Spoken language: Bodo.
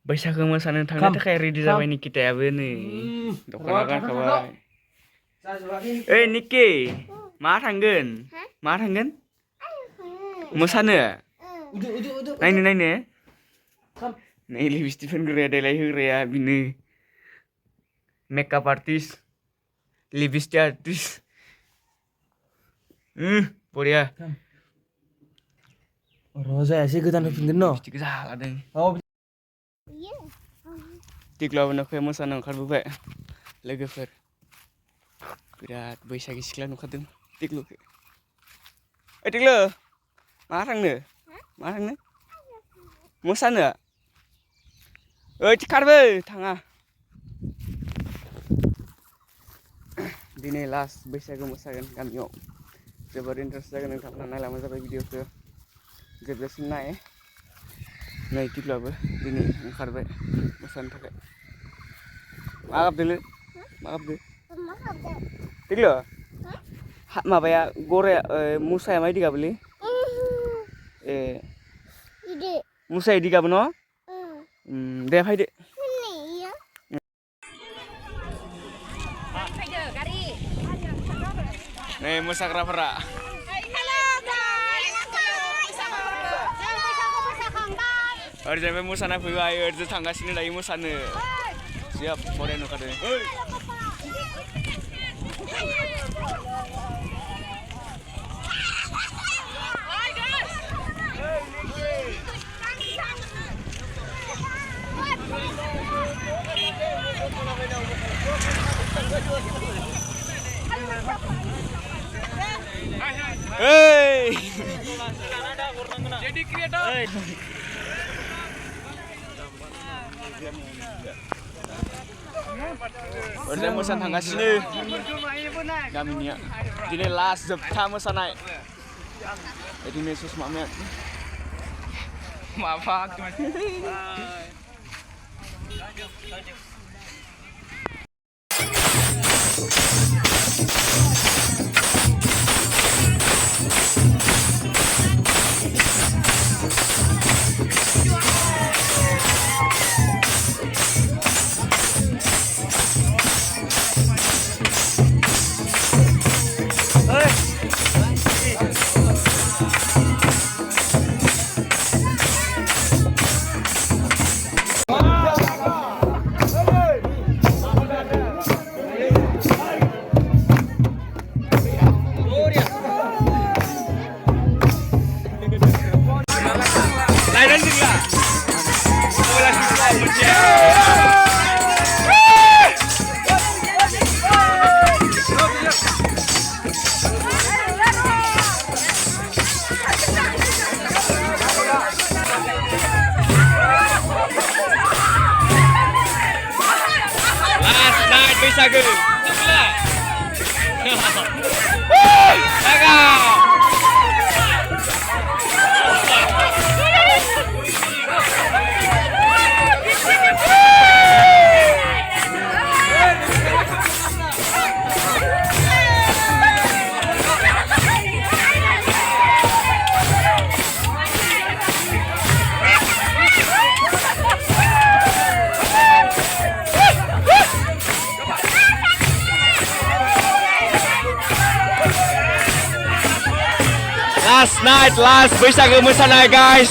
बैसागो मोसानो थांनो थाखाय रेडि जाबाय निकितायाबो नै दख'ना गानखाबाय। ओइ निकि मा थांगोन? मा थांगोन? मोसानो? नायनो नायनो नै लिपस्टिक फोनग्राया देलाय होग्राया बिनो मेकआप आर्टिस्ट लिपस्टिक आर्टिस्ट बरिया जायासै गोदान होफिनगोन न' लिपस्टिक गोजा लादों टिक्लाबो न'खाय मोसानो ओंखारबोबाय लोगोफोर बिराद बैसागि सिख्ला नुखादों टिक्लुखौ। ओइ टिक्लु मा थांनो मोसानो? ओइ खारबो थाङा दिनै लास्ट बैसागो मोसागोन गामियाव जोबोर इन्टारेस्ट जागोन नोंथांमोना नायलांबानो जाबाय भिडिअखौ जोबजासिम नाय। नै टिक्लुआबो दिनै ओंखारबाय मोसानो थाखाय। मा गाबदोलै मा गाबदो टिक्लु माबाया गराया मुसाया माबायदि गाबोलै? ए मुसाया इदि गाबो न'? दे फैदो। नै मोसाग्राफोरा ओरैजाय मोसाना फैबाय ओरैजों थांगासिनो दायो मोसानो सियाब बराय नुखादों। Hey! Jadi kreator. Udah mosan थांगासिनो गामिनिया दिनै लास्ट जोबथा मोसानाय बिदिनो सुसमामेन माबा बैसागो last night, last बैसागो मोसानाय guys.